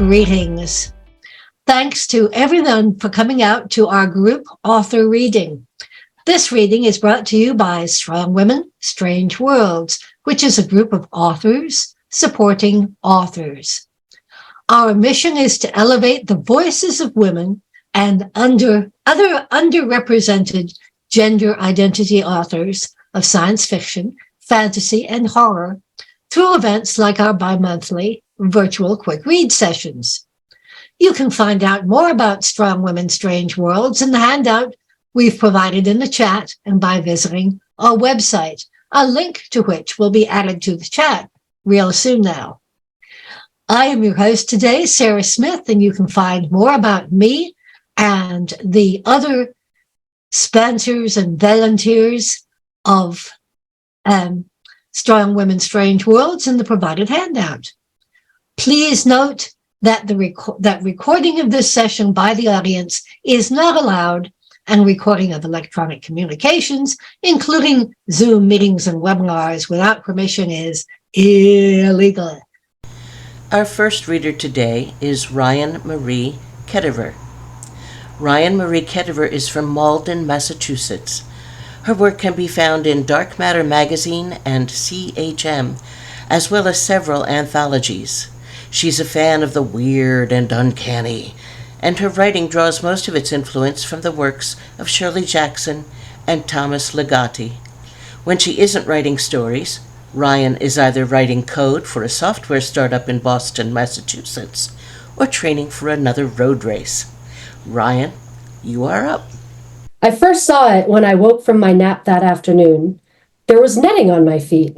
Greetings. Thanks to everyone for coming out to our group author reading. This reading is brought to you by Strong Women, Strange Worlds, which is a group of authors supporting authors. Our mission is to elevate the voices of women and other underrepresented gender identity authors of science fiction, fantasy, and horror through events like our bi-monthly virtual quick read sessions. You can find out more about Strong Women, Strange Worlds in the handout we've provided in the chat and by visiting our website, a link to which will be added to the chat real soon now. I am your host today, Sarah Smith, and you can find more about me and the other sponsors and volunteers of Strong Women, Strange Worlds in the provided handout. Please note that that recording of this session by the audience is not allowed, and recording of electronic communications, including Zoom meetings and webinars without permission, is illegal. Our first reader today is Ryan Marie Ketterer. Ryan Marie Ketterer is from Malden, Massachusetts. Her work can be found in Dark Matter magazine and CHM, as well as several anthologies. She's a fan of the weird and uncanny, and her writing draws most of its influence from the works of Shirley Jackson and Thomas Ligotti. When she isn't writing stories, Ryan is either writing code for a software startup in Boston, Massachusetts, or training for another road race. Ryan, you are up. I first saw it when I woke from my nap that afternoon. There was netting on my feet.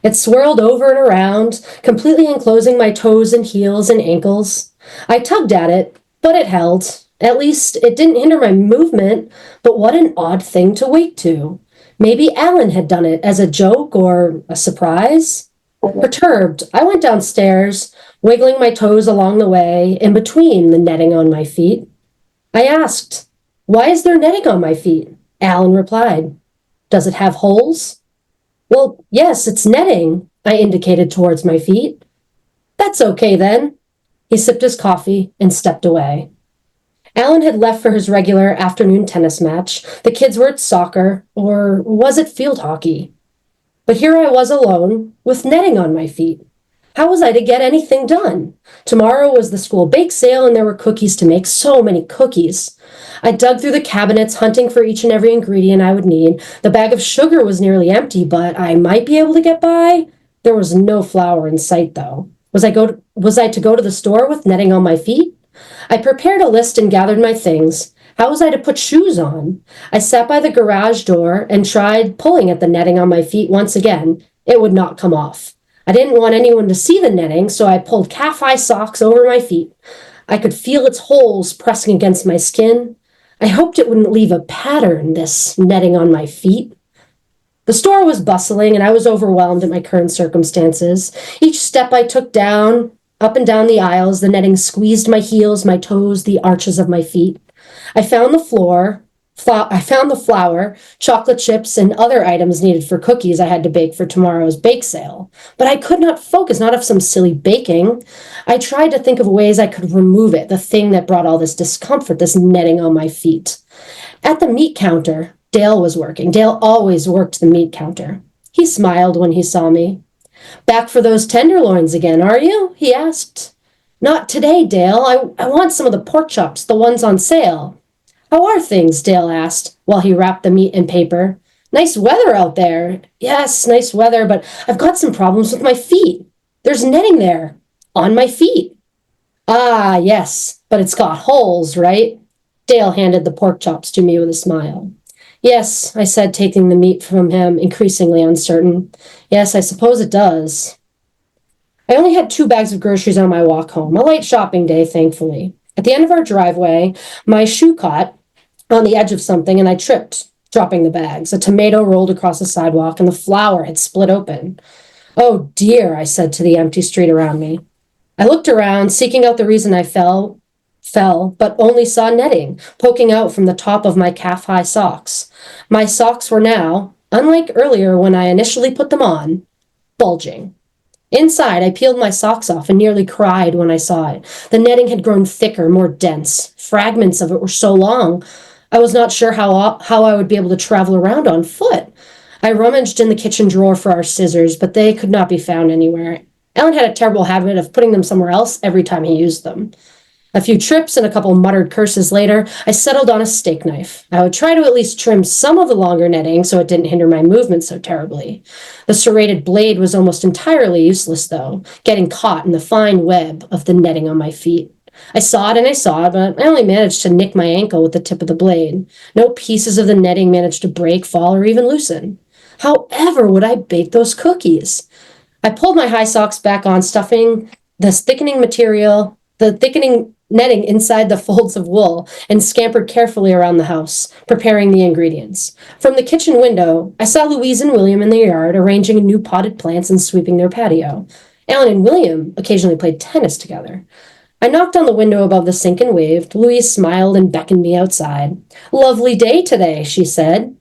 It swirled over and around, completely enclosing my toes and heels and ankles. I tugged at it, but it held. At least it didn't hinder my movement, but what an odd thing to wake to. Maybe Alan had done it as a joke or a surprise. Perturbed, I went downstairs, wiggling my toes along the way, in between the netting on my feet. I asked, "Why is there netting on my feet?" Alan replied, "Does it have holes?" "Well, yes, it's netting," I indicated towards my feet. "That's okay then." He sipped his coffee and stepped away. Alan had left for his regular afternoon tennis match. The kids were at soccer, or was it field hockey? But here I was alone, with netting on my feet. How was I to get anything done? Tomorrow was the school bake sale, and there were cookies to make, so many cookies. I dug through the cabinets, hunting for each and every ingredient I would need. The bag of sugar was nearly empty, but I might be able to get by. There was no flour in sight, though. Was I to go to the store with netting on my feet? I prepared a list and gathered my things. How was I to put shoes on? I sat by the garage door and tried pulling at the netting on my feet once again. It would not come off. I didn't want anyone to see the netting, so I pulled calf-high socks over my feet. I could feel its holes pressing against my skin. I hoped it wouldn't leave a pattern, this netting on my feet. The store was bustling, and I was overwhelmed at my current circumstances. Each step I took up and down the aisles, the netting squeezed my heels, my toes, the arches of my feet. I found the flour, chocolate chips, and other items needed for cookies I had to bake for tomorrow's bake sale. But I could not focus, not of some silly baking. I tried to think of ways I could remove it, the thing that brought all this discomfort, this netting on my feet. At the meat counter, Dale was working. Dale always worked the meat counter. He smiled when he saw me. "Back for those tenderloins again, are you?" he asked. "Not today, Dale. I want some of the pork chops, the ones on sale." "How are things?" Dale asked, while he wrapped the meat in paper. "Nice weather out there." "Yes, nice weather, but I've got some problems with my feet. There's netting there, on my feet." "Ah, yes, but it's got holes, right?" Dale handed the pork chops to me with a smile. "Yes," I said, taking the meat from him, increasingly uncertain. "Yes, I suppose it does." I only had 2 bags of groceries on my walk home, a light shopping day, thankfully. At the end of our driveway, my shoe caught on the edge of something, and I tripped, dropping the bags. A tomato rolled across the sidewalk, and the flour had split open. "Oh dear," I said to the empty street around me. I looked around, seeking out the reason I fell, but only saw netting poking out from the top of my calf-high socks. My socks were now, unlike earlier when I initially put them on, bulging. Inside, I peeled my socks off and nearly cried when I saw it. The netting had grown thicker, more dense. Fragments of it were so long, I was not sure how I would be able to travel around on foot. I rummaged in the kitchen drawer for our scissors, but they could not be found anywhere. Alan had a terrible habit of putting them somewhere else every time he used them. A few trips and a couple muttered curses later, I settled on a steak knife. I would try to at least trim some of the longer netting so it didn't hinder my movement so terribly. The serrated blade was almost entirely useless, though, getting caught in the fine web of the netting on my feet. I saw it, but I only managed to nick my ankle with the tip of the blade. No pieces of the netting managed to break, fall, or even loosen. However would I bake those cookies? I pulled my high socks back on, stuffing the thickening netting inside the folds of wool, and scampered carefully around the house, preparing the ingredients. From the kitchen window, I saw Louise and William in the yard, arranging new potted plants and sweeping their patio. Alan and William occasionally played tennis together. I knocked on the window above the sink and waved. Louise smiled and beckoned me outside. "Lovely day today," she said.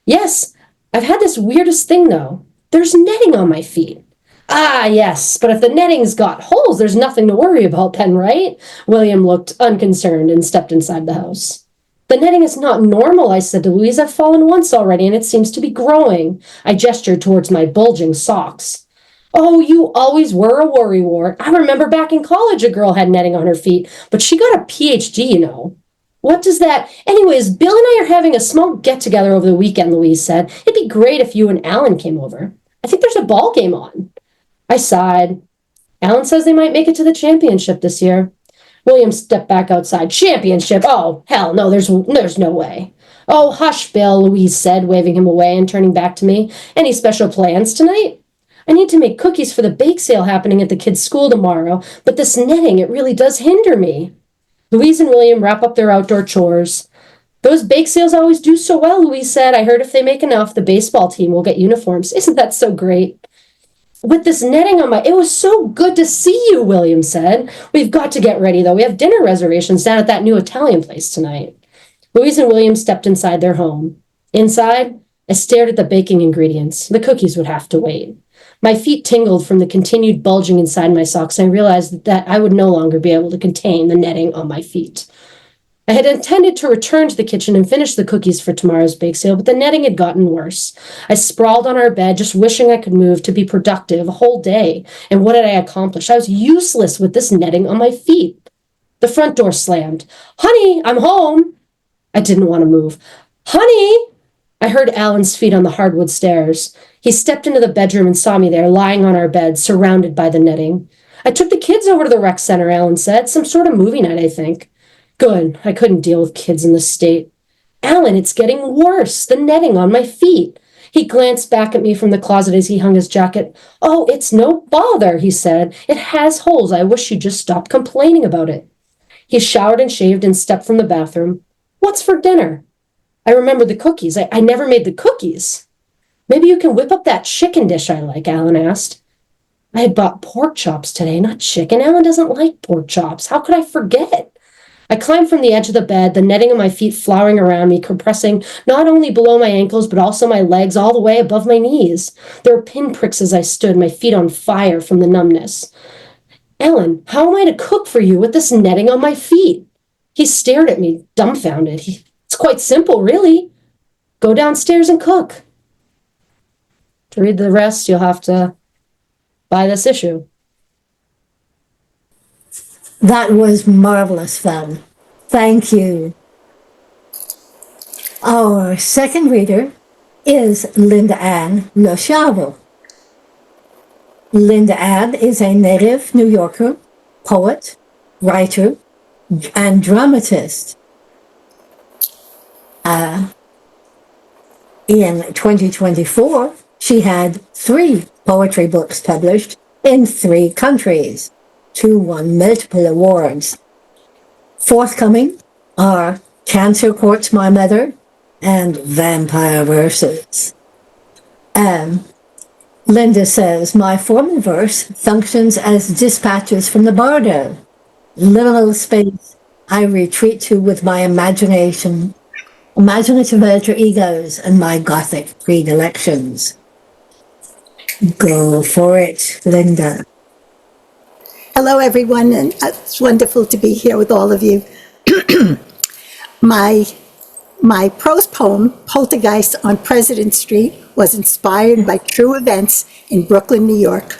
"Yes, I've had this weirdest thing, though. There's netting on my feet." "Ah, yes, but if the netting's got holes, there's nothing to worry about then, right?" William looked unconcerned and stepped inside the house. "The netting is not normal," I said to Louise. "I've fallen once already, and it seems to be growing." I gestured towards my bulging socks. "Oh, you always were a worrywart. I remember back in college a girl had netting on her feet, but she got a PhD, you know." "What does that—" "Anyways, Bill and I are having a small get-together over the weekend," Louise said. "It'd be great if you and Alan came over. I think there's a ball game on." I sighed. "Alan says they might make it to the championship this year." William stepped back outside. "Championship? Oh, hell no, there's no way." "Oh, hush, Bill," Louise said, waving him away and turning back to me. "Any special plans tonight?" "I need to make cookies for the bake sale happening at the kids' school tomorrow, but this netting, it really does hinder me." Louise and William wrap up their outdoor chores. "Those bake sales always do so well," Louise said. "I heard if they make enough, the baseball team will get uniforms. Isn't that so great?" "With this netting on my—" "It was so good to see you," William said. "We've got to get ready, though. We have dinner reservations down at that new Italian place tonight." Louise and William stepped inside their home. Inside, I stared at the baking ingredients. The cookies would have to wait. My feet tingled from the continued bulging inside my socks, and I realized that I would no longer be able to contain the netting on my feet. I had intended to return to the kitchen and finish the cookies for tomorrow's bake sale, but the netting had gotten worse. I sprawled on our bed, just wishing I could move to be productive a whole day. And what had I accomplished? I was useless with this netting on my feet. The front door slammed. "Honey, I'm home." I didn't want to move. "Honey!" I heard Alan's feet on the hardwood stairs. He stepped into the bedroom and saw me there, lying on our bed, surrounded by the netting. "I took the kids over to the rec center," Alan said. "Some sort of movie night, I think." Good. I couldn't deal with kids in this state. "Alan, it's getting worse. The netting on my feet." He glanced back at me from the closet as he hung his jacket. "Oh, it's no bother," he said. "It has holes. I wish you'd just stop complaining about it." He showered and shaved and stepped from the bathroom. "What's for dinner?" I remembered the cookies. I never made the cookies. "Maybe you can whip up that chicken dish I like," Alan asked. I had bought pork chops today, not chicken. Alan doesn't like pork chops. How could I forget? I climbed from the edge of the bed, the netting of my feet flowering around me, compressing not only below my ankles, but also my legs all the way above my knees. There were pinpricks as I stood, my feet on fire from the numbness. "Alan, how am I to cook for you with this netting on my feet?" He stared at me, dumbfounded. "It's quite simple, really. Go downstairs and cook." To read the rest, you'll have to buy this issue. That was marvelous fun. Thank you. Our second reader is LindaAnn LoSchiavo. LindaAnn is a native New Yorker, poet, writer, and dramatist. In 2024, she had 3 poetry books published in 3 countries. 2 won multiple awards. Forthcoming are Cancer Courts My Mother and Vampire Verses. Linda says, "My formal verse functions as dispatches from the bardo. Liminal space I retreat to with my imagination, imaginative alter egos, and my gothic predilections." Go for it, Linda. Hello, everyone, and it's wonderful to be here with all of you. My prose poem, Poltergeist on President Street, was inspired by true events in Brooklyn, New York.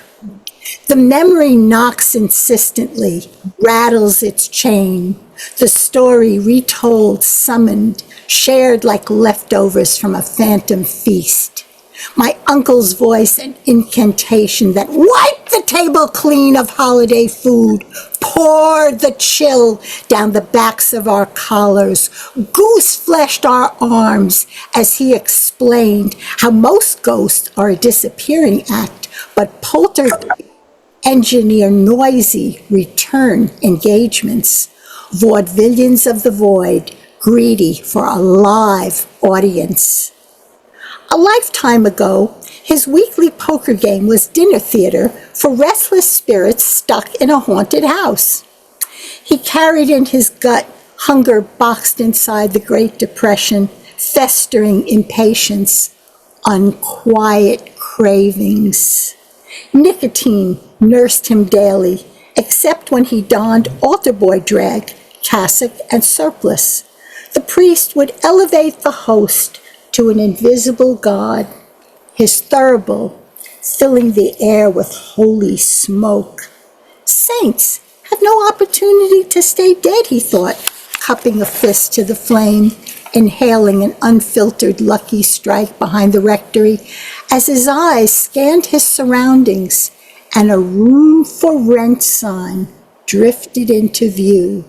The memory knocks insistently, rattles its chain. The story retold, summoned, shared like leftovers from a phantom feast. My uncle's voice an incantation that wiped the table clean of holiday food, poured the chill down the backs of our collars, goose-fleshed our arms as he explained how most ghosts are a disappearing act, but poltergeist engineer noisy return engagements, vaudevillians of the void, greedy for a live audience. A lifetime ago, his weekly poker game was dinner theater for restless spirits stuck in a haunted house. He carried in his gut hunger boxed inside the Great Depression, festering impatience, unquiet cravings. Nicotine nursed him daily, except when he donned altar boy drag, cassock, and surplice. The priest would elevate the host to an invisible God, his thurible filling the air with holy smoke. Saints have no opportunity to stay dead, he thought, cupping a fist to the flame, inhaling an unfiltered lucky strike behind the rectory, as his eyes scanned his surroundings and a room for rent sign drifted into view.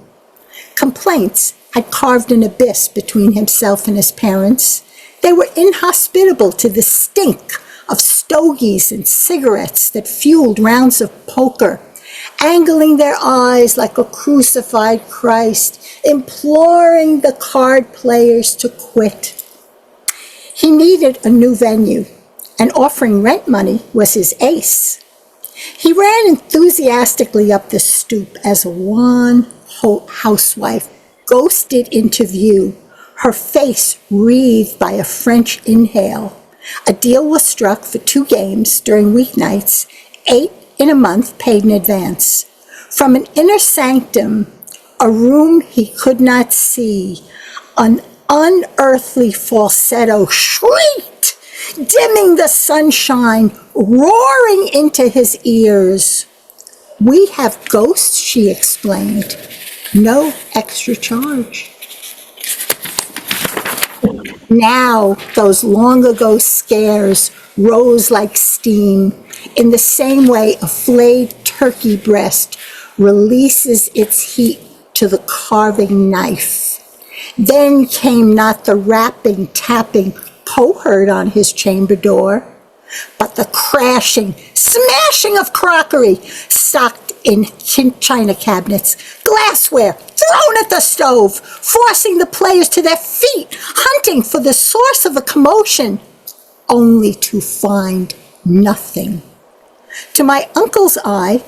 Complaints had carved an abyss between himself and his parents. They were inhospitable to the stink of stogies and cigarettes that fueled rounds of poker, angling their eyes like a crucified Christ, imploring the card players to quit. He needed a new venue, and offering rent money was his ace. He ran enthusiastically up the stoop as a wan housewife ghosted into view, her face wreathed by a French inhale. A deal was struck for 2 games during weeknights, 8 in a month paid in advance. From an inner sanctum, a room he could not see, an unearthly falsetto shrieked, dimming the sunshine, roaring into his ears. "We have ghosts," she explained. "No extra charge." Now, those long ago scares rose like steam, in the same way a flayed turkey breast releases its heat to the carving knife. Then came not the rapping, tapping Poe heard on his chamber door, but the crashing, smashing of crockery stocked in china cabinets, glassware thrown at the stove, forcing the players to their feet, hunting for the source of the commotion, only to find nothing. To my uncle's eye,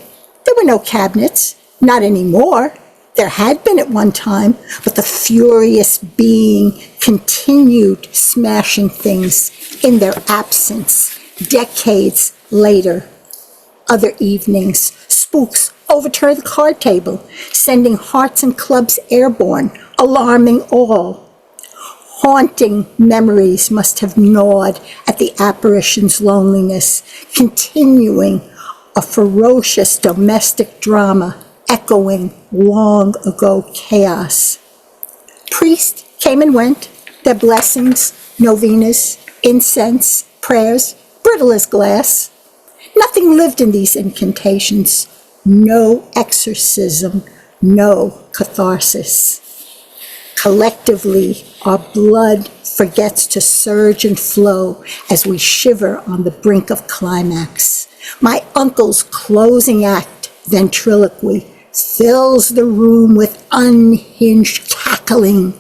there were no cabinets, not anymore. There had been at one time, but the furious being continued smashing things in their absence. Decades later, other evenings, spooks overturned the card table, sending hearts and clubs airborne, alarming all. Haunting memories must have gnawed at the apparition's loneliness, continuing a ferocious domestic drama, echoing long ago chaos. Priests came and went, their blessings, novenas, incense, prayers, brittle as glass. Nothing lived in these incantations. No exorcism, no catharsis. Collectively, our blood forgets to surge and flow as we shiver on the brink of climax. My uncle's closing act, ventriloquy, fills the room with unhinged cackling,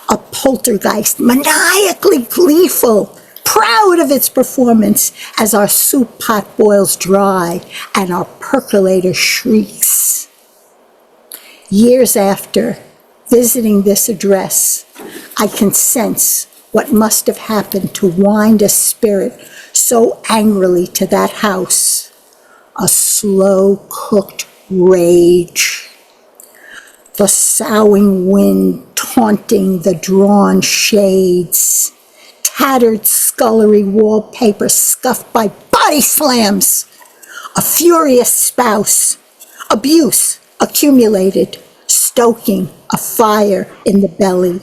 a poltergeist maniacally gleeful, proud of its performance as our soup pot boils dry and our percolator shrieks. Years after, visiting this address, I can sense what must have happened to wind a spirit so angrily to that house, a slow-cooked rage. The soughing wind taunting the drawn shades, tattered scullery wallpaper scuffed by body slams, a furious spouse, abuse accumulated, stoking a fire in the belly,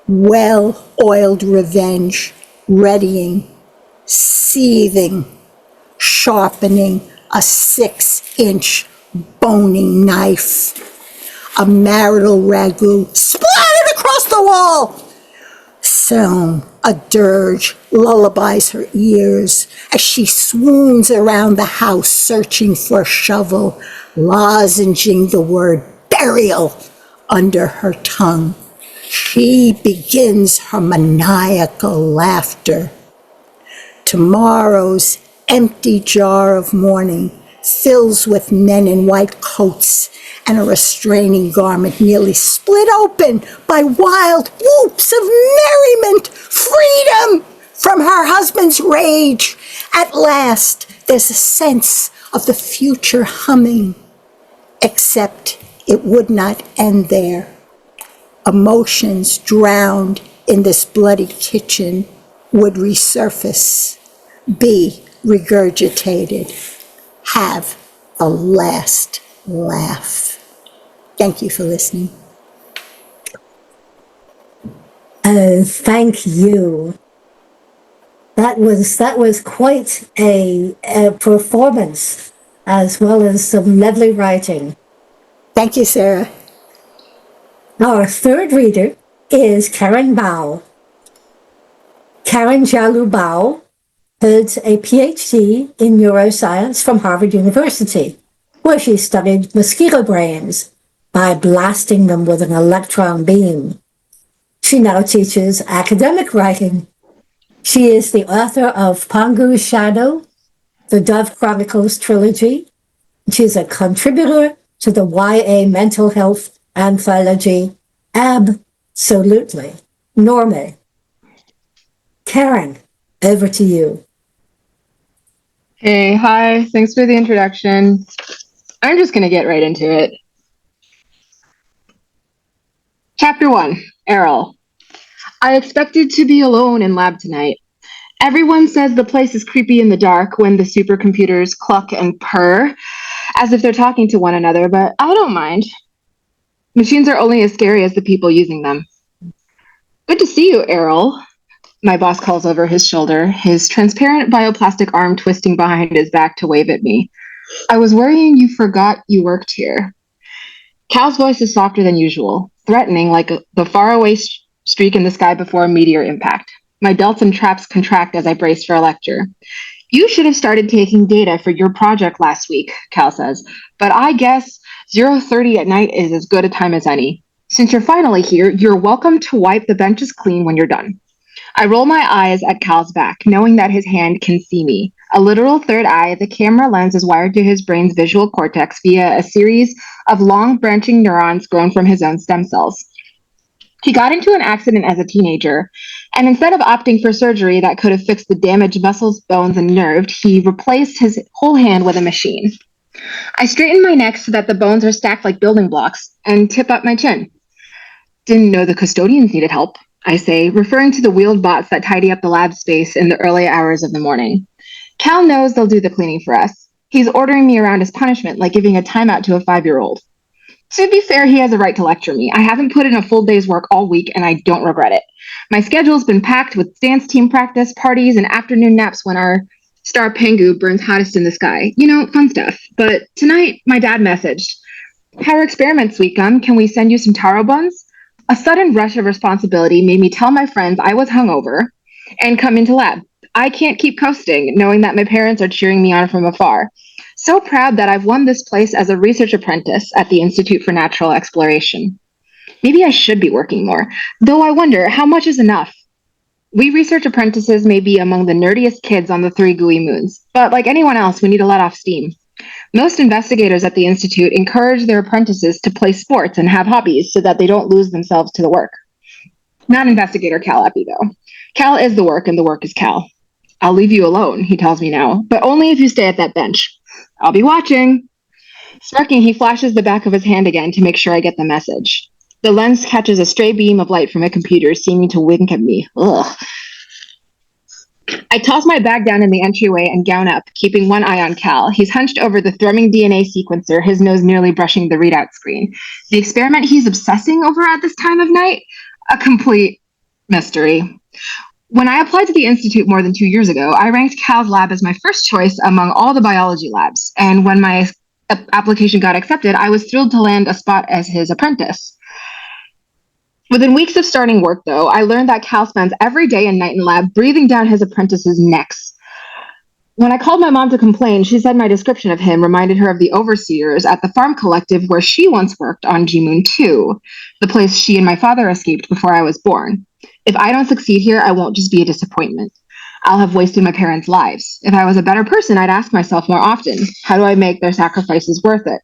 well-oiled revenge readying, seething, sharpening a 6-inch boning knife. A marital ragout splattered across the wall. Soon, a dirge lullabies her ears as she swoons around the house searching for a shovel, lozenging the word burial under her tongue. She begins her maniacal laughter. Tomorrow's empty jar of mourning fills with men in white coats and a restraining garment nearly split open by wild whoops of merriment, freedom from her husband's rage. At last, there's a sense of the future humming, except it would not end there. Emotions drowned in this bloody kitchen would resurface, be regurgitated, have a last laugh. Thank you for listening. Thank you. That was quite a performance, as well as some lovely writing. Thank you, Sarah. Our third reader is Karen Bao. Karen Jalu Bao holds a PhD in neuroscience from Harvard University, where she studied mosquito brains by blasting them with an electron beam. She now teaches academic writing. She is the author of Pangu's Shadow, the Dove Chronicles trilogy. She's a contributor to the YA mental health anthology, Absolutely Normal. Karen, over to you. Hey, hi, thanks for the introduction. I'm just going to get right into it. Chapter 1, Errol. I expected to be alone in lab tonight. Everyone says the place is creepy in the dark when the supercomputers cluck and purr, as if they're talking to one another, but I don't mind. Machines are only as scary as the people using them. Good to see you, Errol. My boss calls over his shoulder, his transparent bioplastic arm twisting behind his back to wave at me. I was worrying you forgot you worked here. Cal's voice is softer than usual, threatening like the faraway streak in the sky before a meteor impact. My delts and traps contract as I brace for a lecture. You should have started taking data for your project last week, Cal says, but I guess 0:30 at night is as good a time as any. Since you're finally here, you're welcome to wipe the benches clean when you're done. I roll my eyes at Cal's back, knowing that his hand can see me. A literal third eye, the camera lens is wired to his brain's visual cortex via a series of long branching neurons grown from his own stem cells. He got into an accident as a teenager, and instead of opting for surgery that could have fixed the damaged muscles, bones, and nerve, he replaced his whole hand with a machine. I straighten my neck so that the bones are stacked like building blocks, and tip up my chin. Didn't know the custodians needed help, I say, referring to the wheeled bots that tidy up the lab space in the early hours of the morning. Cal knows they'll do the cleaning for us. He's ordering me around as punishment, like giving a timeout to a 5-year-old. To be fair, he has a right to lecture me. I haven't put in a full day's work all week, and I don't regret it. My schedule's been packed with dance team practice, parties, and afternoon naps when our star Pengu burns hottest in the sky. You know, fun stuff. But tonight, my dad messaged, "How are experiments, Sweet Gum? Can we send you some taro buns?" A sudden rush of responsibility made me tell my friends I was hungover and come into lab. I can't keep coasting, knowing that my parents are cheering me on from afar. So proud that I've won this place as a research apprentice at the Institute for Natural Exploration. Maybe I should be working more, though I wonder how much is enough. We research apprentices may be among the nerdiest kids on the 3 gooey moons, but like anyone else, we need to let off steam. Most investigators at the Institute encourage their apprentices to play sports and have hobbies so that they don't lose themselves to the work. Not investigator Cal Epi, though. Cal is the work, and the work is Cal. I'll leave you alone, he tells me now, but only if you stay at that bench. I'll be watching. Smirking, he flashes the back of his hand again to make sure I get the message. The lens catches a stray beam of light from a computer, seeming to wink at me. Ugh. I toss my bag down in the entryway and gown up, keeping one eye on Cal. He's hunched over the thrumming DNA sequencer, his nose nearly brushing the readout screen. The experiment he's obsessing over at this time of night? A complete mystery. When I applied to the Institute more than 2 years ago, I ranked Cal's lab as my first choice among all the biology labs, and when my application got accepted, I was thrilled to land a spot as his apprentice. Within weeks of starting work, though, I learned that Cal spends every day and night in lab breathing down his apprentices' necks. When I called my mom to complain, she said my description of him reminded her of the overseers at the farm collective where she once worked on G-Moon 2, the place she and my father escaped before I was born. If I don't succeed here, I won't just be a disappointment. I'll have wasted my parents' lives. If I was a better person, I'd ask myself more often, how do I make their sacrifices worth it?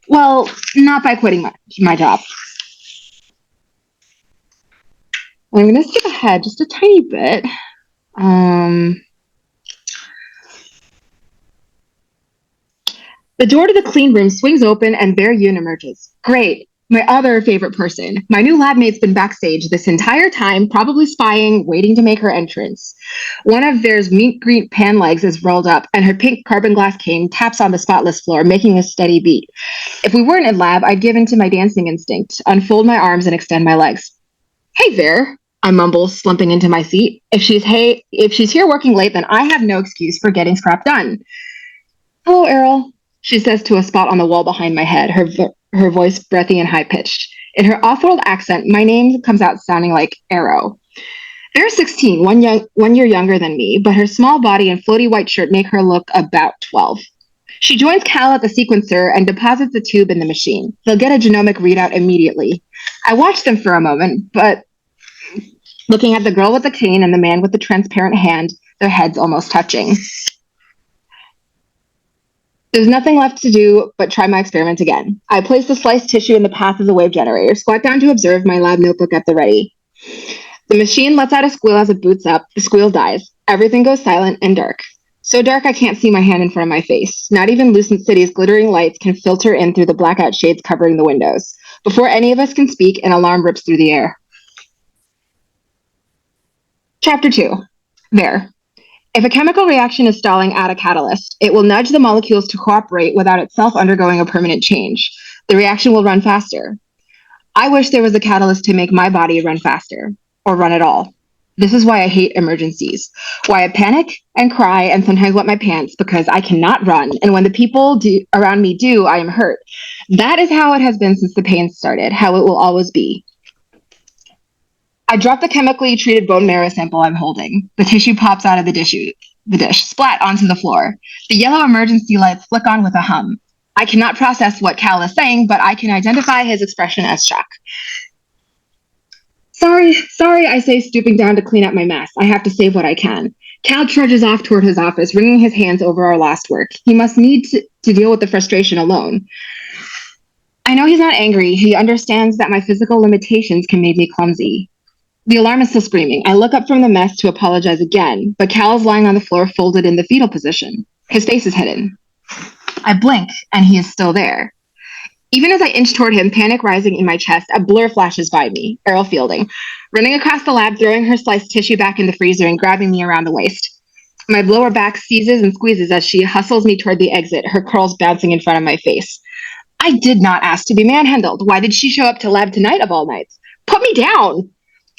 Well, not by quitting my job. I'm going to skip ahead just a tiny bit. The door to the clean room swings open and Bear Yoon emerges. Great. My other favorite person. My new lab mate's been backstage this entire time, probably spying, waiting to make her entrance. One of Bear's mint green pan legs is rolled up, and her pink carbon glass cane taps on the spotless floor, making a steady beat. If we weren't in lab, I'd give in to my dancing instinct, unfold my arms, and extend my legs. Hey, Bear, I mumble, slumping into my seat. If she's here working late, then I have no excuse for getting scrap done. Hello, Errol, she says to a spot on the wall behind my head, her voice breathy and high-pitched. In her off-world accent, my name comes out sounding like Arrow. Bear's 16, one year younger than me, but her small body and floaty white shirt make her look about 12. She joins Cal at the sequencer and deposits the tube in the machine. They'll get a genomic readout immediately. I watch them for a moment, but looking at the girl with the cane and the man with the transparent hand, their heads almost touching. There's nothing left to do but try my experiment again. I place the sliced tissue in the path of the wave generator, squat down to observe, my lab notebook at the ready. The machine lets out a squeal as it boots up. The squeal dies. Everything goes silent and dark. So dark I can't see my hand in front of my face. Not even Lucent City's glittering lights can filter in through the blackout shades covering the windows. Before any of us can speak, an alarm rips through the air. Chapter 2. There. If a chemical reaction is stalling at a catalyst, it will nudge the molecules to cooperate without itself undergoing a permanent change. The reaction will run faster. I wish there was a catalyst to make my body run faster, or run at all. This is why I hate emergencies, why I panic and cry and sometimes wet my pants because I cannot run, and when the people around me do, I am hurt. That is how it has been since the pain started, how it will always be. I drop the chemically treated bone marrow sample I'm holding. The tissue pops out of the dish, splat onto the floor. The yellow emergency lights flick on with a hum. I cannot process what Cal is saying, but I can identify his expression as shock. Sorry, I say, stooping down to clean up my mess. I have to save what I can. Cal trudges off toward his office, wringing his hands over our last work. He must need to deal with the frustration alone. I know he's not angry. He understands that my physical limitations can make me clumsy. The alarm is still screaming. I look up from the mess to apologize again, but Cal is lying on the floor folded in the fetal position. His face is hidden. I blink, and he is still there. Even as I inch toward him, panic rising in my chest, a blur flashes by me, Errol Fielding, running across the lab, throwing her sliced tissue back in the freezer and grabbing me around the waist. My lower back seizes and squeezes as she hustles me toward the exit, her curls bouncing in front of my face. I did not ask to be manhandled. Why did she show up to lab tonight of all nights? Put me down!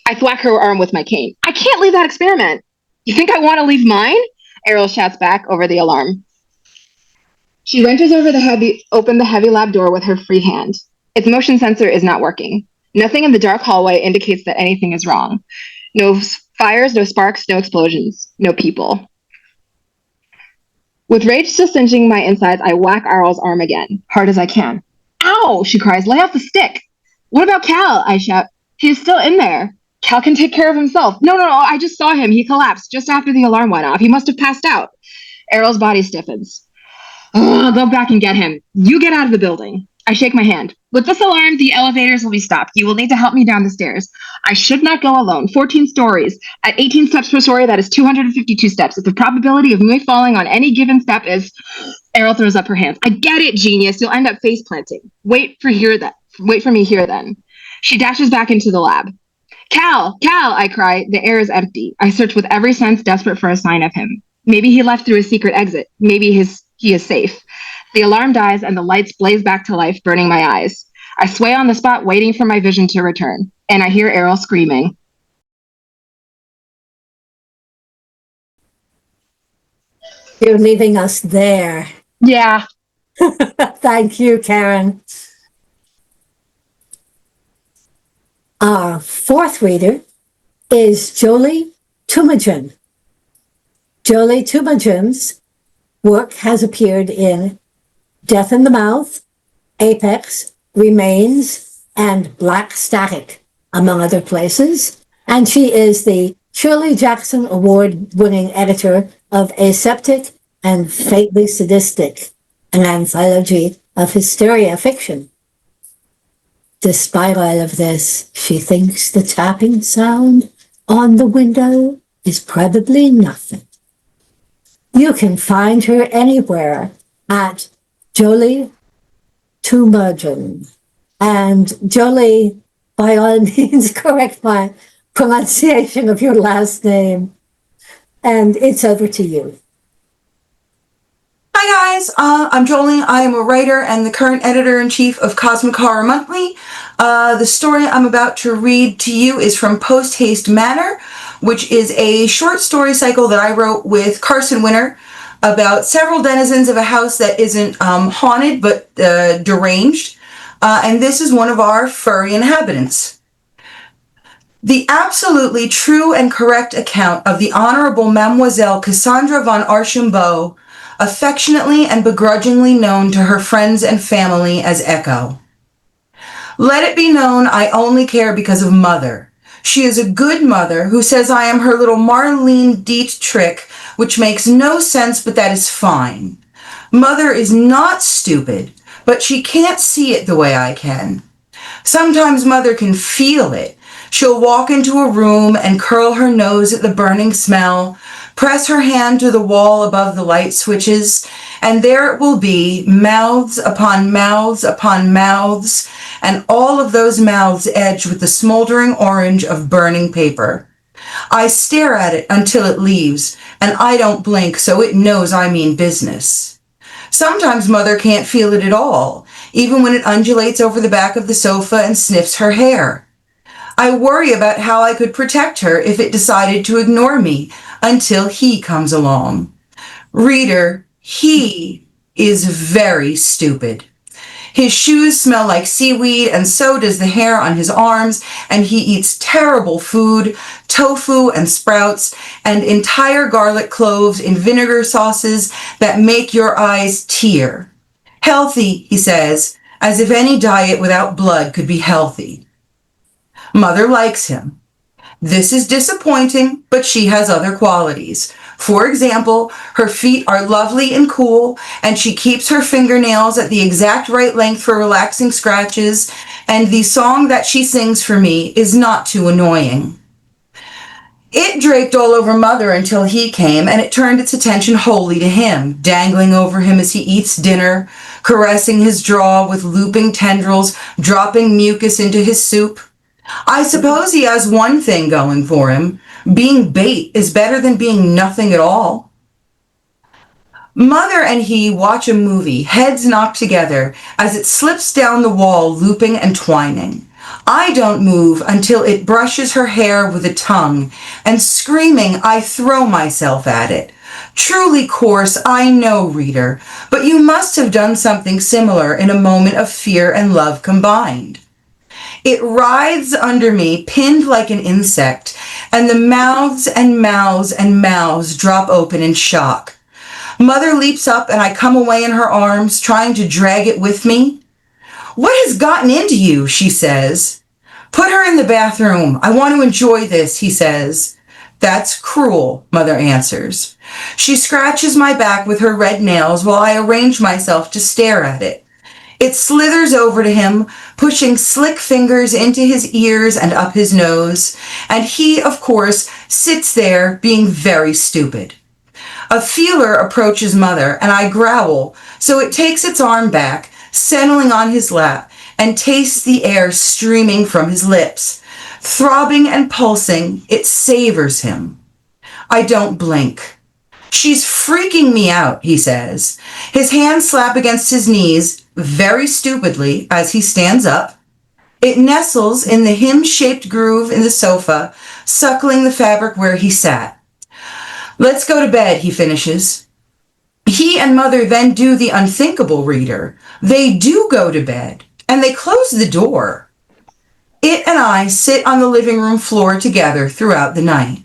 I thwack her arm with my cane. I can't leave that experiment. You think I want to leave mine? Errol shouts back over the alarm. She wrenches open the heavy lab door with her free hand. Its motion sensor is not working. Nothing in the dark hallway indicates that anything is wrong. No fires, no sparks, no explosions, no people. With rage still singeing my insides, I whack Errol's arm again, hard as I can. Ow, she cries, lay off the stick. What about Cal? I shout. He is still in there. Cal can take care of himself. No, I just saw him. He collapsed just after the alarm went off. He must have passed out. Errol's body stiffens. I'll go back and get him. You get out of the building. I shake my hand. With this alarm, the elevators will be stopped. You will need to help me down the stairs. I should not go alone. 14 stories. At 18 steps per story, that is 252 steps. If the probability of me falling on any given step is... Errol throws up her hands. I get it, genius. You'll end up face planting. Wait for me here then. She dashes back into the lab. Cal, I cry. The air is empty. I search with every sense, desperate for a sign of him. Maybe he left through a secret exit. Maybe he is safe. The alarm dies and the lights blaze back to life, burning my eyes. I sway on the spot, waiting for my vision to return. And I hear Errol screaming. You're leaving us there. Yeah. Thank you, Karen. Our fourth reader is Jolie Toomajan. Jolie Toomajan's work has appeared in Death in the Mouth, Apex, Remains, and Black Static, among other places. And she is the Shirley Jackson Award-winning editor of Aseptic and Fatally Sadistic, an anthology of hysteria fiction. Despite all of this, she thinks the tapping sound on the window is probably nothing. You can find her anywhere at Jolie Toomajan. And Jolie, by all means, correct my pronunciation of your last name. And it's over to you. Hi guys, I'm Jolie. I am a writer and the current editor-in-chief of Cosmic Horror Monthly. The story I'm about to read to you is from Post Haste Mare, which is a short story cycle that I wrote with Carson Winter about several denizens of a house that isn't haunted but deranged. And this is one of our furry inhabitants. The absolutely true and correct account of the Honorable Mademoiselle Cassandra von Archambault, affectionately and begrudgingly known to her friends and family as Echo. Let it be known I only care because of Mother. She is a good mother who says I am her little Marlene Dietrich, which makes no sense, but that is fine. Mother is not stupid, but she can't see it the way I can. Sometimes Mother can feel it. She'll walk into a room and curl her nose at the burning smell, press her hand to the wall above the light switches, and there it will be, mouths upon mouths upon mouths, and all of those mouths edged with the smoldering orange of burning paper. I stare at it until it leaves, and I don't blink, so it knows I mean business. Sometimes Mother can't feel it at all, even when it undulates over the back of the sofa and sniffs her hair. I worry about how I could protect her if it decided to ignore me until he comes along. Reader, he is very stupid. His shoes smell like seaweed, and so does the hair on his arms, and he eats terrible food, tofu and sprouts, and entire garlic cloves in vinegar sauces that make your eyes tear. Healthy, he says, as if any diet without blood could be healthy. Mother likes him. This is disappointing, but she has other qualities. For example, her feet are lovely and cool, and she keeps her fingernails at the exact right length for relaxing scratches, and the song that she sings for me is not too annoying. It draped all over Mother until he came, and it turned its attention wholly to him, dangling over him as he eats dinner, caressing his jaw with looping tendrils, dropping mucus into his soup. I suppose he has one thing going for him. Being bait is better than being nothing at all. Mother and he watch a movie, heads knocked together, as it slips down the wall, looping and twining. I don't move until it brushes her hair with a tongue, and screaming, I throw myself at it. Truly coarse, I know, reader, but you must have done something similar in a moment of fear and love combined. It writhes under me, pinned like an insect, and the mouths and mouths and mouths drop open in shock. Mother leaps up and I come away in her arms, trying to drag it with me. What has gotten into you? She says. Put her in the bathroom. I want to enjoy this, he says. That's cruel, Mother answers. She scratches my back with her red nails while I arrange myself to stare at it. It slithers over to him, pushing slick fingers into his ears and up his nose, and he, of course, sits there being very stupid. A feeler approaches Mother, and I growl, so it takes its arm back, settling on his lap, and tastes the air streaming from his lips. Throbbing and pulsing, it savors him. I don't blink. She's freaking me out, he says. His hands slap against his knees, very stupidly, as he stands up. It nestles in the him-shaped groove in the sofa, suckling the fabric where he sat. Let's go to bed, he finishes. He and Mother then do the unthinkable, reader. They do go to bed, and they close the door. It and I sit on the living room floor together throughout the night.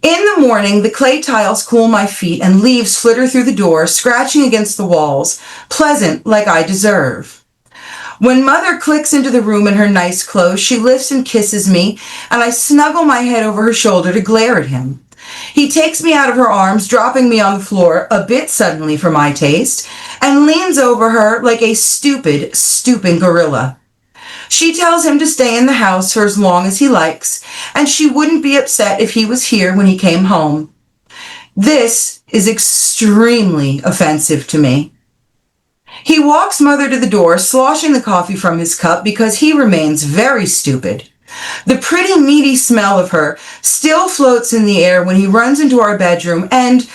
In the morning, the clay tiles cool my feet and leaves flitter through the door, scratching against the walls, pleasant like I deserve. When Mother clicks into the room in her nice clothes, she lifts and kisses me, and I snuggle my head over her shoulder to glare at him. He takes me out of her arms, dropping me on the floor, a bit suddenly for my taste, and leans over her like a stupid, stooping gorilla. She tells him to stay in the house for as long as he likes, and she wouldn't be upset if he was here when he came home. This is extremely offensive to me. He walks Mother to the door, sloshing the coffee from his cup because he remains very stupid. The pretty meaty smell of her still floats in the air when he runs into our bedroom, and,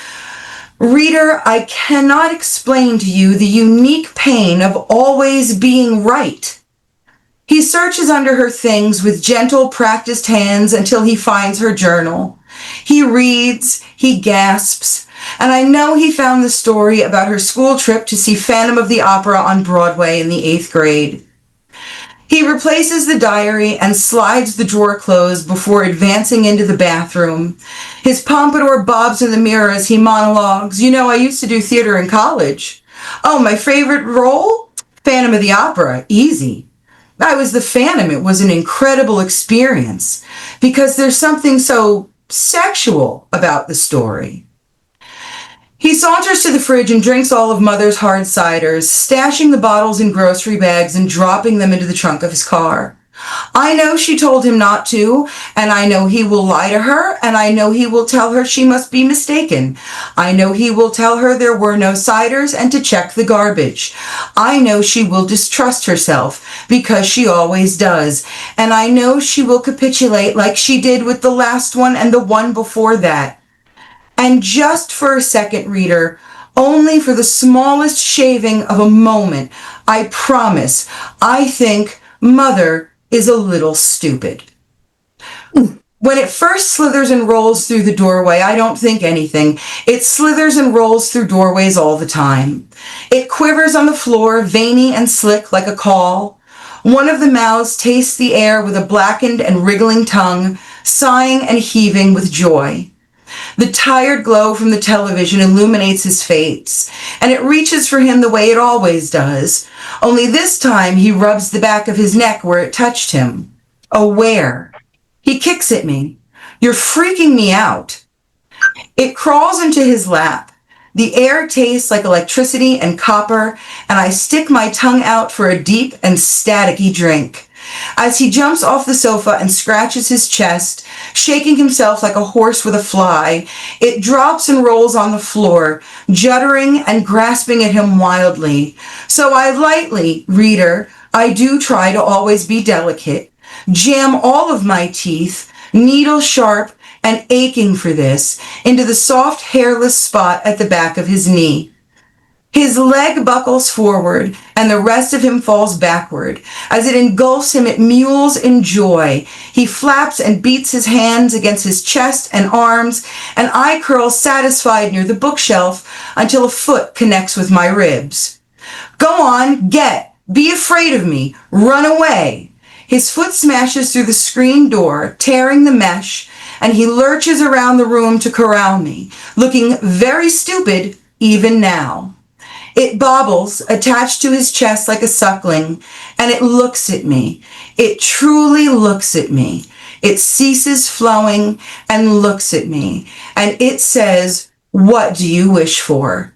reader, I cannot explain to you the unique pain of always being right. He searches under her things with gentle, practiced hands until he finds her journal. He reads, he gasps, and I know he found the story about her school trip to see Phantom of the Opera on Broadway in the 8th grade. He replaces the diary and slides the drawer closed before advancing into the bathroom. His pompadour bobs in the mirror as he monologues. You know, I used to do theater in college. Oh, my favorite role? Phantom of the Opera. Easy. I was the Phantom. It was an incredible experience because there's something so sexual about the story. He saunters to the fridge and drinks all of Mother's hard ciders, stashing the bottles in grocery bags and dropping them into the trunk of his car. I know she told him not to, and I know he will lie to her, and I know he will tell her she must be mistaken. I know he will tell her there were no ciders and to check the garbage. I know she will distrust herself, because she always does, and I know she will capitulate like she did with the last one and the one before that. And just for a second, reader, only for the smallest shaving of a moment, I promise, I think Mother is a little stupid. When it first slithers and rolls through the doorway, I don't think anything. It slithers and rolls through doorways all the time. It quivers on the floor, veiny and slick like a caul. One of the mouths tastes the air with a blackened and wriggling tongue, sighing and heaving with joy. The tired glow from the television illuminates his face, and it reaches for him the way it always does, only this time he rubs the back of his neck where it touched him. Oh, where? He kicks at me. You're freaking me out. It crawls into his lap. The air tastes like electricity and copper, and I stick my tongue out for a deep and staticky drink. As he jumps off the sofa and scratches his chest, shaking himself like a horse with a fly, it drops and rolls on the floor, juddering and grasping at him wildly. So I lightly, reader, I do try to always be delicate, jam all of my teeth, needle sharp and aching for this, into the soft hairless spot at the back of his knee. His leg buckles forward, and the rest of him falls backward. As it engulfs him, it mules in joy. He flaps and beats his hands against his chest and arms, and I curl satisfied near the bookshelf until a foot connects with my ribs. Go on, be afraid of me, run away. His foot smashes through the screen door, tearing the mesh, and he lurches around the room to corral me, looking very stupid even now. It bobbles, attached to his chest like a suckling, and it looks at me. It truly looks at me. It ceases flowing and looks at me, and it says, "What do you wish for?"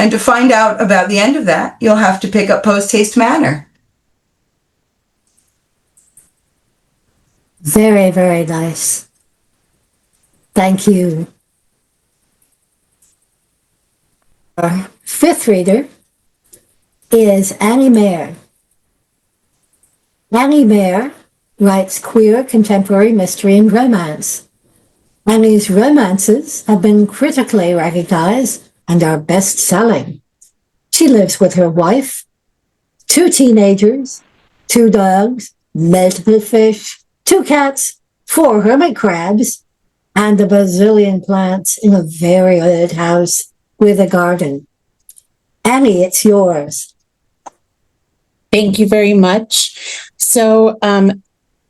And to find out about the end of that, you'll have to pick up Post Haste Manor. Very, very nice. Thank you. Our fifth reader is Annie Mare. Annie Mare writes queer contemporary mystery and romance. Annie's romances have been critically recognized and are best-selling. She lives with her wife, 2 teenagers, 2 dogs, multiple fish, 2 cats, 4 hermit crabs, and a bazillion plants in a very old house with a garden. Annie, it's yours. Thank you very much. So,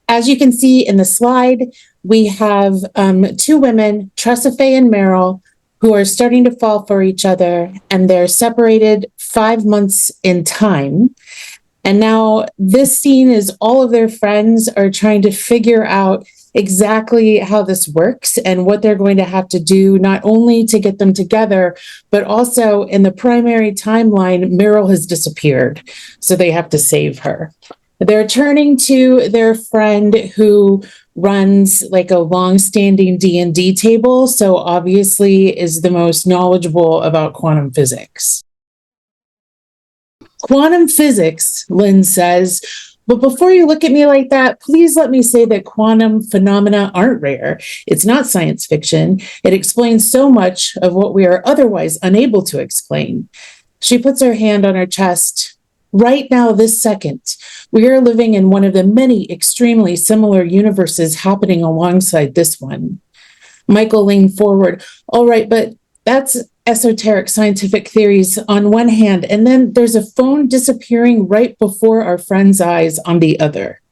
as you can see in the slide, we have 2 women, Tressa Faye and Meryl, who are starting to fall for each other, and they're separated 5 months in time. And now this scene is all of their friends are trying to figure out exactly how this works and what they're going to have to do, not only to get them together, but also in the primary timeline, Meryl has disappeared. So they have to save her. They're turning to their friend who runs like a long-standing D&D table, so obviously is the most knowledgeable about quantum physics. Quantum physics, Lynn says, but before you look at me like that, please let me say that quantum phenomena aren't rare. It's not science fiction. It explains so much of what we are otherwise unable to explain. She puts her hand on her chest. Right now, this second, we are living in one of the many extremely similar universes happening alongside this one. Michael leaned forward. All right, but that's esoteric scientific theories on one hand, and then there's a phone disappearing right before our friend's eyes on the other.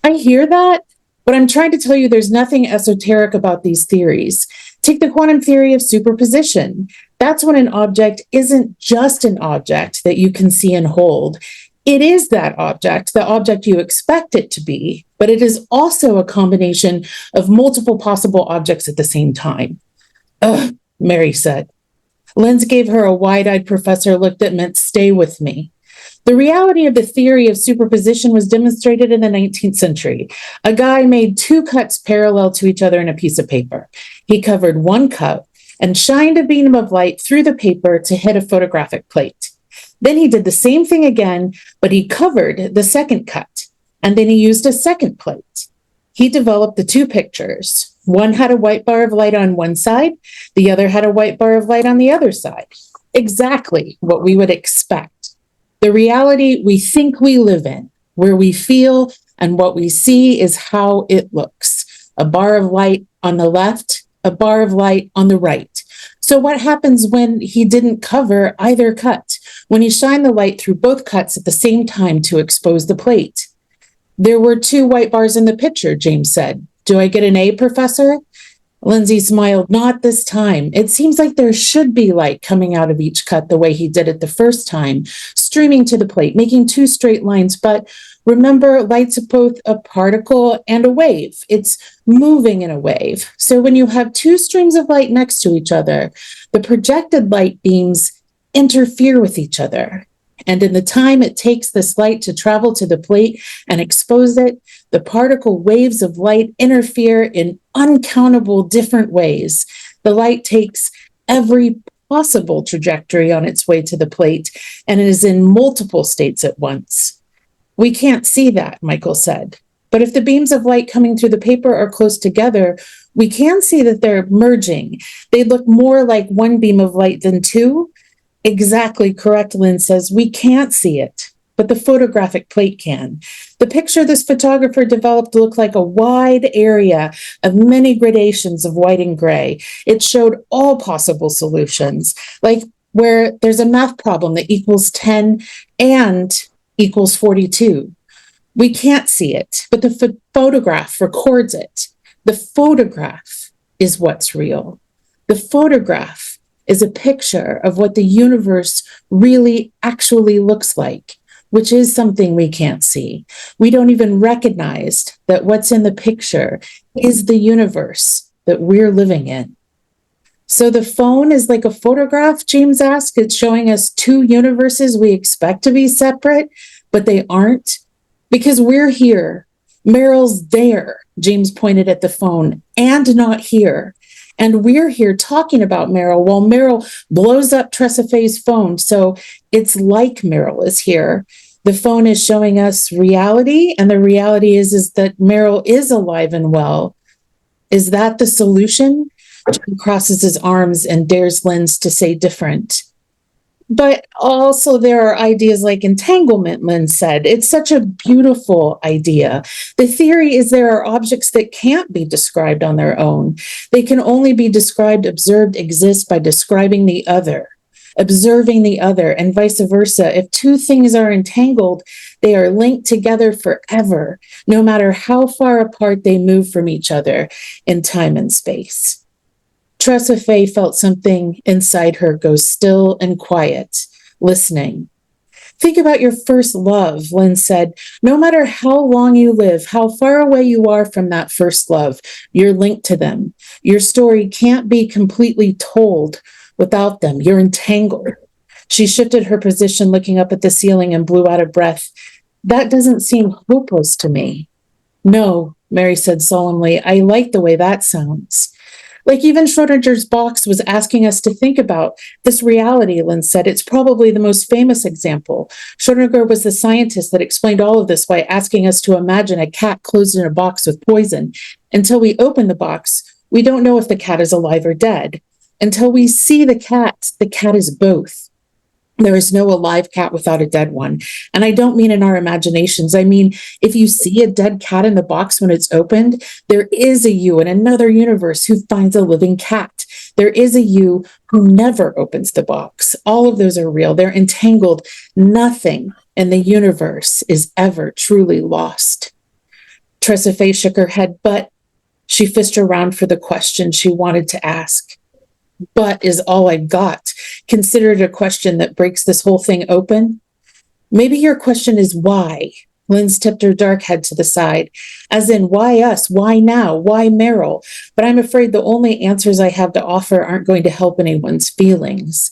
I hear that, but I'm trying to tell you there's nothing esoteric about these theories. Take the quantum theory of superposition. That's when an object isn't just an object that you can see and hold. It is that object, the object you expect it to be, but it is also a combination of multiple possible objects at the same time. Ugh, Mary said. Linz gave her a wide-eyed professor look that meant stay with me. The reality of the theory of superposition was demonstrated in the 19th century. A guy made 2 cuts parallel to each other in a piece of paper. He covered one cut and shined a beam of light through the paper to hit a photographic plate. Then he did the same thing again, but he covered the second cut, and then he used a second plate. He developed the 2 pictures. One had a white bar of light on one side, the other had a white bar of light on the other side. Exactly what we would expect. The reality we think we live in, where we feel and what we see is how it looks. A bar of light on the left, a bar of light on the right. So what happens when he didn't cover either cut? When he shined the light through both cuts at the same time to expose the plate? There were 2 white bars in the picture, James said. Do I get an A, Professor? Lindsay smiled. Not this time. It seems like there should be light coming out of each cut the way he did it the first time, streaming to the plate, making 2 straight lines. But remember, light's both a particle and a wave. It's moving in a wave. So when you have 2 streams of light next to each other, the projected light beams interfere with each other. And in the time it takes this light to travel to the plate and expose it, the particle waves of light interfere in uncountable different ways. The light takes every possible trajectory on its way to the plate, and it is in multiple states at once. We can't see that, Michael said. But if the beams of light coming through the paper are close together, we can see that they're merging. They look more like one beam of light than 2. Exactly correct, Lynn says. We can't see it, but the photographic plate can. The picture this photographer developed looked like a wide area of many gradations of white and gray. It showed all possible solutions, like where there's a math problem that equals 10 and equals 42. We can't see it, but the photograph records it. The photograph is what's real. The photograph is a picture of what the universe really actually looks like, which is something we can't see. We don't even recognize that what's in the picture is the universe that we're living in. So the phone is like a photograph, James asked. It's showing us two universes we expect to be separate, but they aren't. Because we're here. Meryl's there, James pointed at the phone, and not here. And we're here talking about Meryl while Meryl blows up Tressa Faye's phone. So it's like Meryl is here. The phone is showing us reality, and the reality is that Meryl is alive and well. Is that the solution? Jim crosses his arms and dares Linz to say different. But also there are ideas like entanglement, Lynn said. It's such a beautiful idea. The theory is there are objects that can't be described on their own. They can only be described, observed, exist by describing the other, observing the other, and vice versa. If two things are entangled, they are linked together forever, no matter how far apart they move from each other in time and space. Tressa Faye felt something inside her go still and quiet, listening. Think about your first love, Lynn said. No matter how long you live, how far away you are from that first love, you're linked to them. Your story can't be completely told without them. You're entangled. She shifted her position, looking up at the ceiling, and blew out a breath. That doesn't seem hopeless to me. No, Mary said solemnly. I like the way that sounds. Like even Schrodinger's box was asking us to think about this reality, Lynn said. It's probably the most famous example. Schrodinger was the scientist that explained all of this by asking us to imagine a cat closed in a box with poison. Until we open the box, we don't know if the cat is alive or dead. Until we see the cat is both. There is no alive cat without a dead one. And I don't mean in our imaginations. I mean, if you see a dead cat in the box when it's opened, there is a you in another universe who finds a living cat. There is a you who never opens the box. All of those are real. They're entangled. Nothing in the universe is ever truly lost. Tressa Faye shook her head, but she fished around for the question she wanted to ask. But is all I've got considered a question that breaks this whole thing open? Maybe your question is why? Lynn's tipped her dark head to the side, as in, why us? Why now? Why Meryl? But I'm afraid the only answers I have to offer aren't going to help anyone's feelings.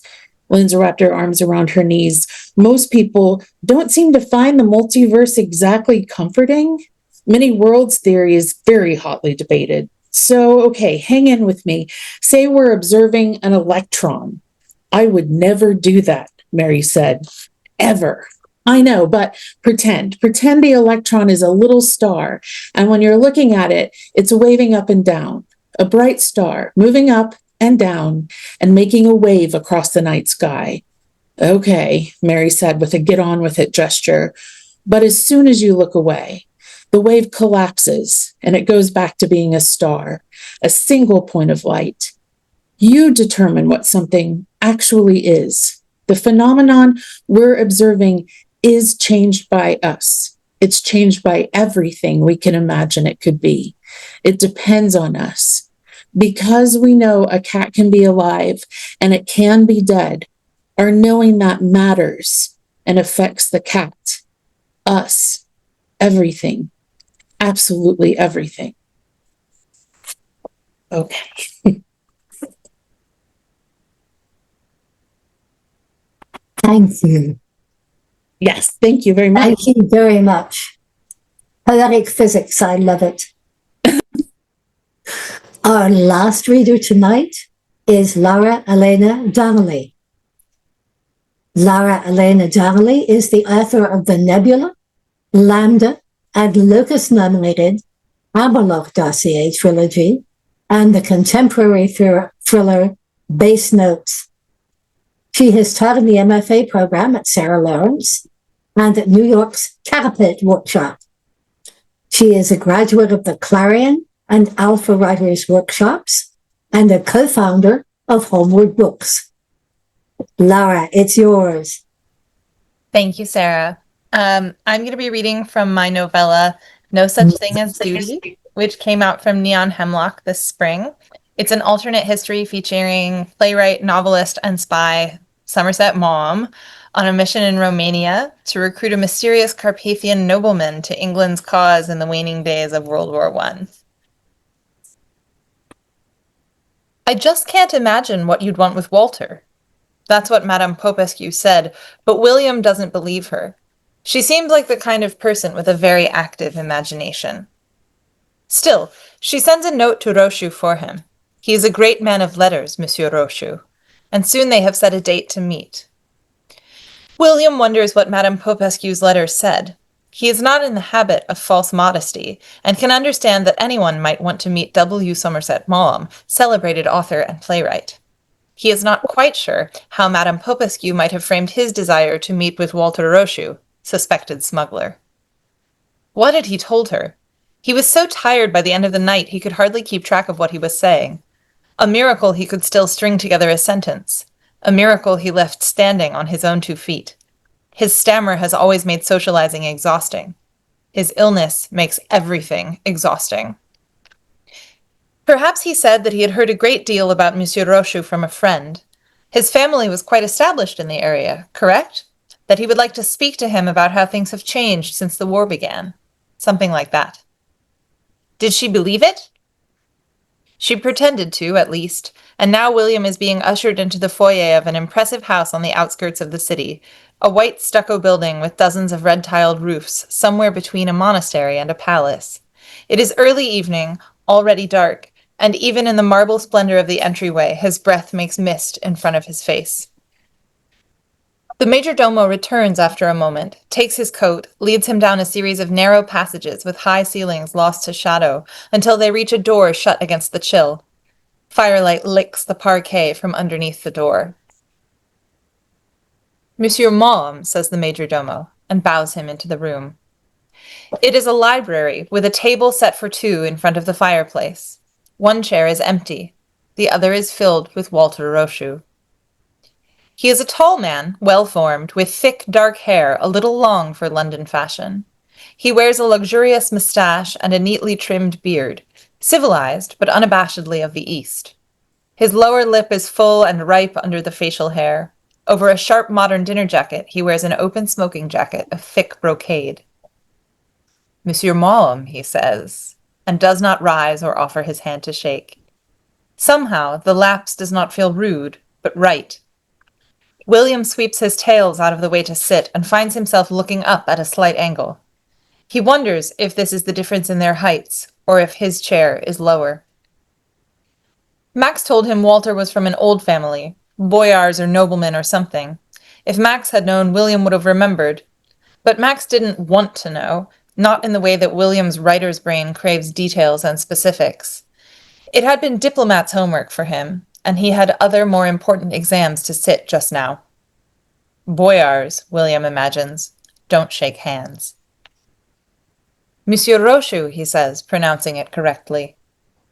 Lynn's wrapped her arms around her knees. Most people don't seem to find the multiverse exactly comforting. Many worlds theory is very hotly debated. So, okay, hang in with me. Say we're observing an electron. I would never do that, Mary said. Ever. I know, but pretend. Pretend the electron is a little star, and when you're looking at it, it's waving up and down. A bright star, moving up and down, and making a wave across the night sky. Okay, Mary said with a get-on-with-it gesture. But as soon as you look away, the wave collapses, and it goes back to being a star, a single point of light. You determine what something actually is. The phenomenon we're observing is changed by us. It's changed by everything we can imagine it could be. It depends on us. Because we know a cat can be alive and it can be dead, our knowing that matters and affects the cat, us, everything. Absolutely everything. Okay. Thank you. Yes, thank you very much. Thank you very much. Poetic physics, I love it. Our last reader tonight is Laura Elena Donnelly. Laura Elena Donnelly is the author of the Nebula, Lambda, and Lucas-nominated Aberloch Dossier trilogy and the contemporary thriller Base Notes. She has taught in the MFA program at Sarah Lawrence and at New York's Catapult Workshop. She is a graduate of the Clarion and Alpha Writers Workshops and a co-founder of Homeward Books. Laura, it's yours. Thank you, Sarah. I'm going to be reading from my novella, No Such Thing as Duty, which came out from Neon Hemlock this spring. It's an alternate history featuring playwright, novelist, and spy Somerset Maugham on a mission in Romania to recruit a mysterious Carpathian nobleman to England's cause in the waning days of World War I. I just can't imagine what you'd want with Walter. That's what Madame Popescu said, but William doesn't believe her. She seemed like the kind of person with a very active imagination. Still, she sends a note to Rochu for him. He is a great man of letters, Monsieur Rochu, and soon they have set a date to meet. William wonders what Madame Popescu's letter said. He is not in the habit of false modesty, and can understand that anyone might want to meet W. Somerset Maugham, celebrated author and playwright. He is not quite sure how Madame Popescu might have framed his desire to meet with Walter Rochu, suspected smuggler. What had he told her? He was so tired by the end of the night he could hardly keep track of what he was saying. A miracle he could still string together a sentence. A miracle he left standing on his own 2 feet. His stammer has always made socializing exhausting. His illness makes everything exhausting. Perhaps he said that he had heard a great deal about Monsieur Rochu from a friend. His family was quite established in the area, correct? That he would like to speak to him about how things have changed since the war began. Something like that. Did she believe it? She pretended to, at least, and now William is being ushered into the foyer of an impressive house on the outskirts of the city, a white stucco building with dozens of red-tiled roofs, somewhere between a monastery and a palace. It is early evening, already dark, and even in the marble splendor of the entryway, his breath makes mist in front of his face. The major domo returns after a moment, takes his coat, leads him down a series of narrow passages with high ceilings lost to shadow, until they reach a door shut against the chill. Firelight licks the parquet from underneath the door. Monsieur Maugham, says the major domo, and bows him into the room. It is a library, with a table set for 2 in front of the fireplace. One chair is empty. The other is filled with Walter Rochu. He is a tall man, well-formed, with thick, dark hair, a little long for London fashion. He wears a luxurious moustache and a neatly trimmed beard, civilized, but unabashedly of the East. His lower lip is full and ripe under the facial hair. Over a sharp modern dinner jacket, he wears an open smoking jacket of thick brocade. Monsieur Maugham, he says, and does not rise or offer his hand to shake. Somehow, the lapse does not feel rude, but right. William sweeps his tails out of the way to sit and finds himself looking up at a slight angle. He wonders if this is the difference in their heights, or if his chair is lower. Max told him Walter was from an old family, boyars or noblemen or something. If Max had known, William would have remembered. But Max didn't want to know, not in the way that William's writer's brain craves details and specifics. It had been diplomat's homework for him, and he had other more important exams to sit just now. Boyars, William imagines, don't shake hands. Monsieur Rochu, he says, pronouncing it correctly.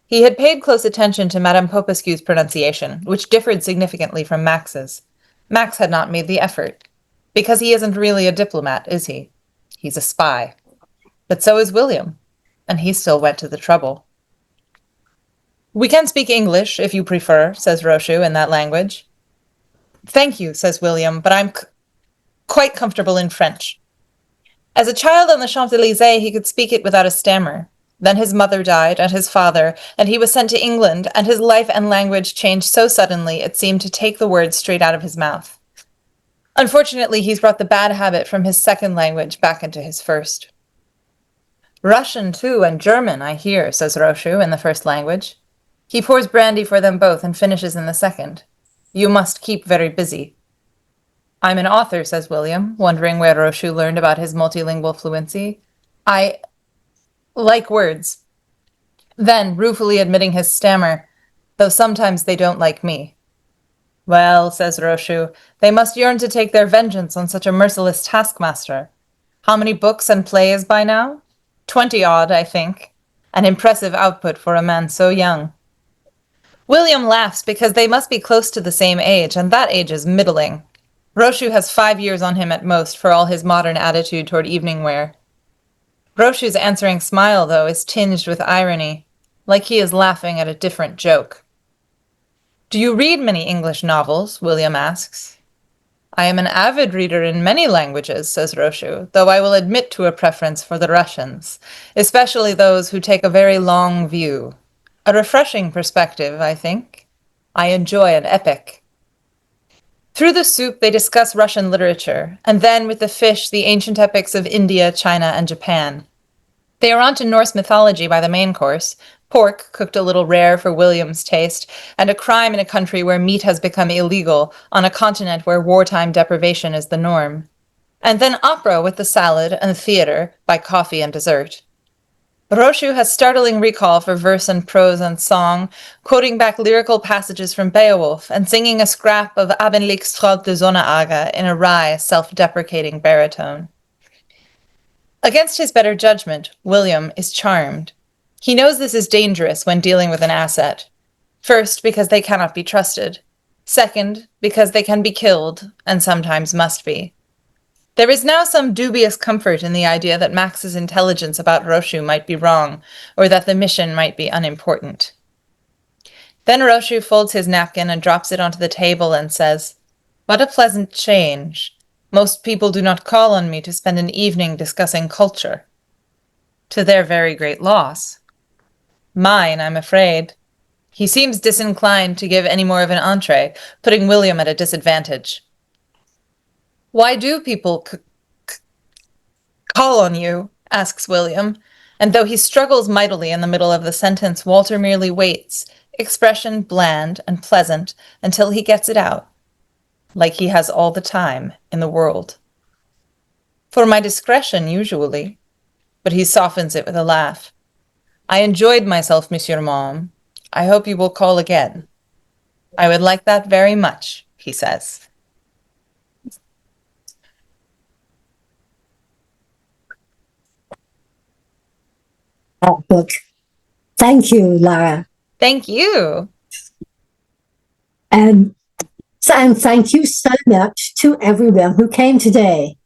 He had paid close attention to Madame Popescu's pronunciation, which differed significantly from Max's. Max had not made the effort. Because he isn't really a diplomat, is he? He's a spy. But so is William, and he still went to the trouble. We can speak English, if you prefer, says Rochu in that language. Thank you, says William, but I'm quite comfortable in French. As a child on the Champs-Élysées, he could speak it without a stammer. Then his mother died, and his father, and he was sent to England, and his life and language changed so suddenly it seemed to take the words straight out of his mouth. Unfortunately, he's brought the bad habit from his second language back into his first. Russian, too, and German, I hear, says Rochu in the first language. He pours brandy for them both and finishes in the second. You must keep very busy. I'm an author, says William, wondering where Rochu learned about his multilingual fluency. I like words. Then, ruefully admitting his stammer, though sometimes they don't like me. Well, says Rochu, they must yearn to take their vengeance on such a merciless taskmaster. How many books and plays by now? 20-odd, I think. An impressive output for a man so young. William laughs because they must be close to the same age, and that age is middling. Rochu has 5 years on him at most for all his modern attitude toward evening wear. Rochu's answering smile, though, is tinged with irony, like he is laughing at a different joke. Do you read many English novels? William asks. I am an avid reader in many languages, says Rochu, though I will admit to a preference for the Russians, especially those who take a very long view. A refreshing perspective, I think. I enjoy an epic. Through the soup, they discuss Russian literature, and then with the fish, the ancient epics of India, China, and Japan. They are on to Norse mythology by the main course, pork cooked a little rare for William's taste, and a crime in a country where meat has become illegal on a continent where wartime deprivation is the norm. And then opera with the salad and theater by coffee and dessert. Roshu has startling recall for verse and prose and song, quoting back lyrical passages from Beowulf and singing a scrap of Abendlichstraut de Zonneaga in a wry, self-deprecating baritone. Against his better judgment, William is charmed. He knows this is dangerous when dealing with an asset. First, because they cannot be trusted. Second, because they can be killed, and sometimes must be. There is now some dubious comfort in the idea that Max's intelligence about Roshu might be wrong, or that the mission might be unimportant. Then Roshu folds his napkin and drops it onto the table and says, "What a pleasant change. Most people do not call on me to spend an evening discussing culture. To their very great loss. Mine, I'm afraid." He seems disinclined to give any more of an entree, putting William at a disadvantage. "Why do people call on you?" asks William, and though he struggles mightily in the middle of the sentence, Walter merely waits, expression bland and pleasant, until he gets it out, like he has all the time in the world. "For my discretion, usually," but he softens it with a laugh. "I enjoyed myself, Monsieur Mom. I hope you will call again." "I would like that very much," he says. That book. Thank you, Lara. Thank you. And thank you so much to everyone who came today.